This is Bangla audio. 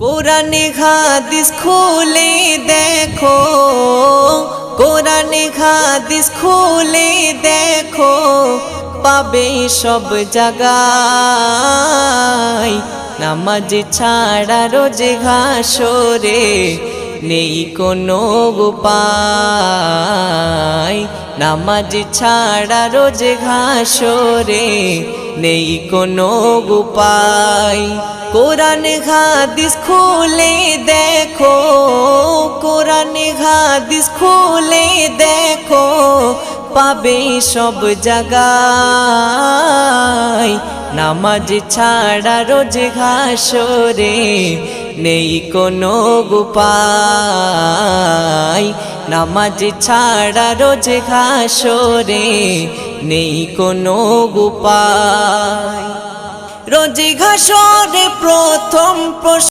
কোরআনে হাদিস খুলে দেখো, কোরআনে হাদিস খুলে দেখো, পাবে সব জায়গায়। নামাজ ছাড়া রোজে হাসরে নেই কোনো উপায়। নামাজ ছাড়া রোজে হাসরে নেই কোনো উপায়। কোরআন হাদিস খুলে দেখো, কোরআন হাদিস খুলে দেখো, পাবে সব জায়গায়। নামাজ ছাড়া রোজ হাসরে নেই কোনো উপায়। নামাজ ছাড়া রোজ হাসরে নেই কোনো উপায়। রোজ হাসরে প্রথম প্রশ্ন